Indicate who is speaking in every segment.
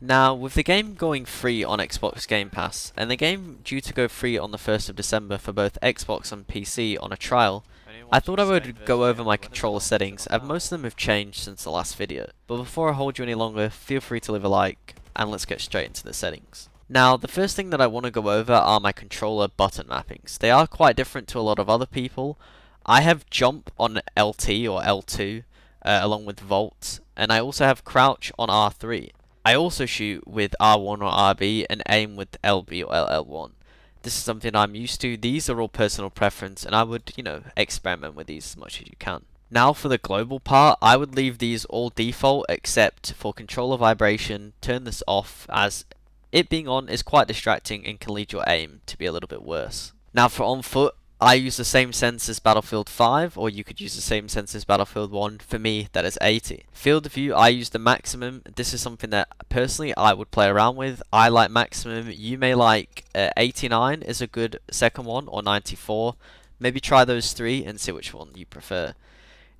Speaker 1: Now, with the game going free on Xbox Game Pass, and the game due to go free on the 1st of December for both Xbox and PC on a trial, I thought I would go over my controller settings, as most of them have changed since the last video. But before I hold you any longer, feel free to leave a like, and let's get straight into the settings. Now, the first thing that I want to go over are my controller button mappings. They are quite different to a lot of other people. I have jump on LT or L2, along with vault, and I also have crouch on R3. I also shoot with R1 or RB and aim with LB or LL1. This is something I'm used to. These are all personal preference, and I would, experiment with these as much as you can. Now for the global part, I would leave these all default except for controller vibration. Turn this off, as it being on is quite distracting and can lead your aim to be a little bit worse. Now for on foot, I use the same sense as Battlefield 5, or you could use the same sense as Battlefield 1. For me, that is 80. Field of view, I use the maximum. This is something that personally I would play around with. I like maximum. You may like 89 is a good second one, or 94. Maybe try those three and see which one you prefer.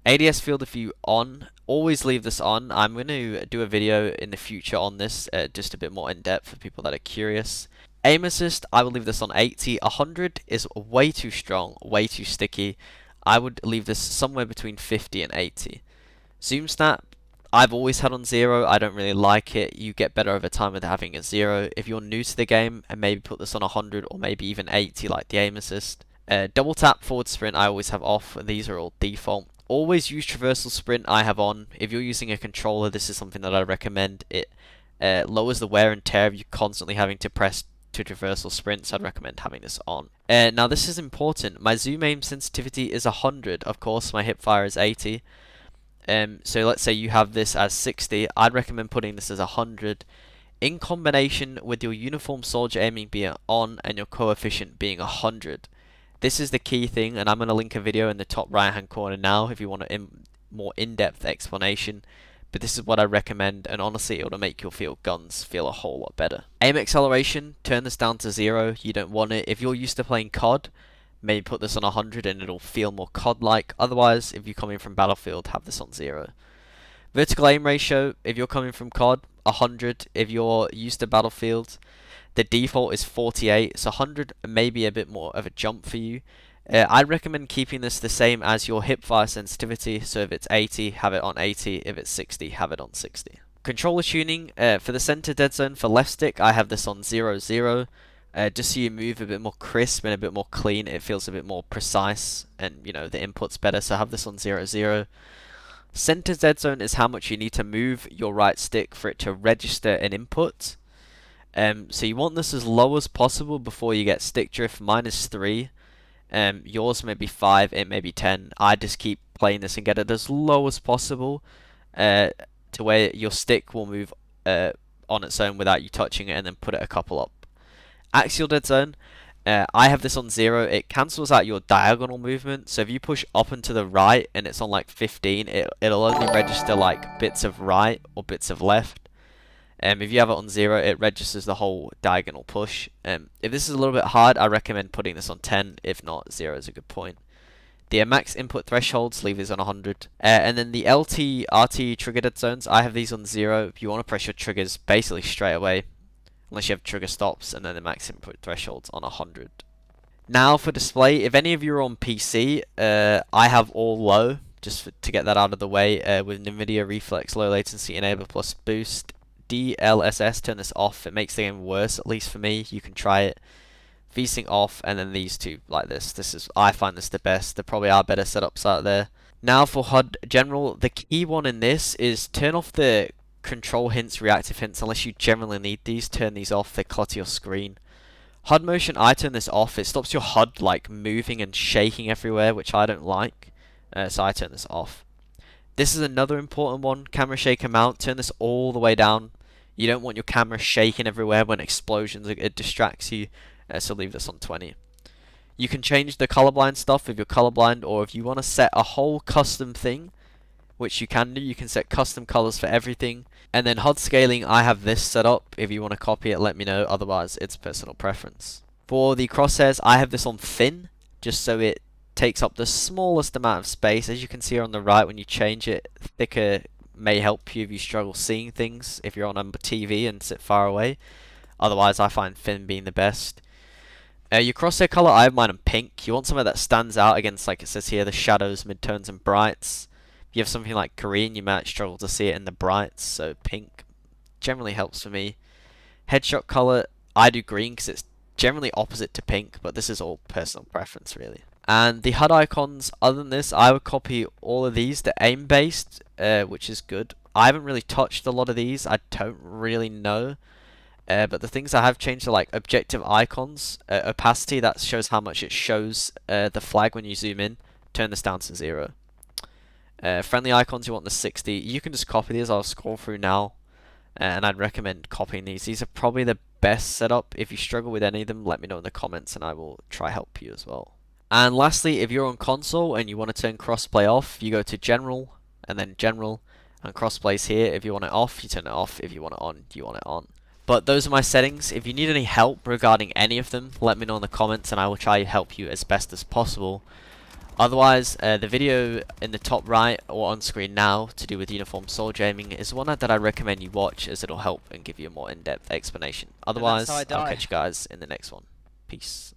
Speaker 1: ADS field of view on. Always leave this on. I'm going to do a video in the future on this, just a bit more in depth for people that are curious. Aim assist, I would leave this on 80. 100 is way too strong, way too sticky. I would leave this somewhere between 50 and 80. Zoom snap, I've always had on 0. I don't really like it. You get better over time with having a 0. If you're new to the game, and maybe put this on 100 or maybe even 80 like the aim assist. Double tap forward sprint, I always have off. These are all default. Always use traversal sprint, I have on. If you're using a controller, this is something that I recommend. It lowers the wear and tear of you constantly having to press to traversal sprints. I'd recommend having this on. Now this is important. My zoom aim sensitivity is 100. Of course, my hipfire is 80. So let's say you have this as 60. I'd recommend putting this as 100. In combination with your uniform soldier aiming being on and your coefficient being 100. This is the key thing, and I'm going to link a video in the top right hand corner now if you want a more in-depth explanation. But this is what I recommend, and honestly it will make your field guns feel a whole lot better. Aim acceleration, turn this down to 0. You don't want it. If you're used to playing COD, maybe put this on 100 and it'll feel more COD-like. Otherwise, if you're coming from Battlefield, have this on 0. Vertical aim ratio, if you're coming from COD, 100. If you're used to Battlefield, the default is 48, so 100 may be a bit more of a jump for you. I'd recommend keeping this the same as your hipfire sensitivity, so if it's 80, have it on 80, if it's 60, have it on 60. Controller tuning, for the center dead zone for left stick, I have this on 0, 0. Just so you move a bit more crisp and a bit more clean, it feels a bit more precise, and the input's better, so have this on 0, 0. Center dead zone is how much you need to move your right stick for it to register an input. So you want this as low as possible before you get stick drift. Mine is 3. Yours may be 5, it may be 10. I just keep playing this and get it as low as possible, to where your stick will move on its own without you touching it, and then put it a couple up. Axial dead zone, I have this on 0. It cancels out your diagonal movement, so if you push up and to the right and it's on like 15, it'll only register like bits of right or bits of left. If you have it on 0, it registers the whole diagonal push. If this is a little bit hard, I recommend putting this on 10. If not, 0 is a good point. The max input thresholds, leave these on 100. And then the LT, RT trigger dead zones, I have these on 0. If you want to press your triggers basically straight away, unless you have trigger stops, and then the max input thresholds on 100. Now for display, if any of you are on PC, I have all low, just to get that out of the way, with NVIDIA Reflex Low Latency Enable plus Boost. DLSS, turn this off. It makes the game worse, at least for me. You can try it. VSync off, and then these two like this. I find this the best. There probably are better setups out there. Now for HUD general, the key one in this is turn off the control hints, reactive hints, unless you generally need these. Turn these off, they clutter your screen. HUD motion, I turn this off. It stops your HUD like moving and shaking everywhere, which I don't like. So I turn this off. This is another important one. Camera shaker mount, turn this all the way down. You don't want your camera shaking everywhere when explosions, it distracts you, so leave this on 20. You can change the colorblind stuff if you're colorblind, or if you want to set a whole custom thing, which you can do. You can set custom colors for everything. And then HUD scaling, I have this set up. If you want to copy it, let me know. Otherwise, it's personal preference. For the crosshairs, I have this on thin, just so it takes up the smallest amount of space. As you can see here on the right, when you change it, thicker may help you if you struggle seeing things, if you're on a TV and sit far away. Otherwise, I find thin being the best. Your crosshair color, I have mine on pink. You want something that stands out against, like it says here, the shadows, midtones, and brights. If you have something like green, you might struggle to see it in the brights, so pink generally helps for me. Headshot color, I do green because it's generally opposite to pink, but this is all personal preference really. And the HUD icons, other than this, I would copy all of these. They're aim based, which is good. I haven't really touched a lot of these. I don't really know. But the things I have changed are like objective icons, opacity, that shows how much it shows the flag when you zoom in. Turn this down to 0. Friendly icons, you want the 60. You can just copy these. I'll scroll through now, and I'd recommend copying these. These are probably the best setup. If you struggle with any of them, let me know in the comments, and I will try help you as well. And lastly, if you're on console and you want to turn crossplay off, you go to General, and then General, and Crossplay's here. If you want it off, you turn it off. If you want it on, you want it on. But those are my settings. If you need any help regarding any of them, let me know in the comments and I will try to help you as best as possible. Otherwise, the video in the top right or on screen now to do with uniform soldier aiming is one that I recommend you watch, as it'll help and give you a more in-depth explanation. Otherwise, I'll catch you guys in the next one. Peace.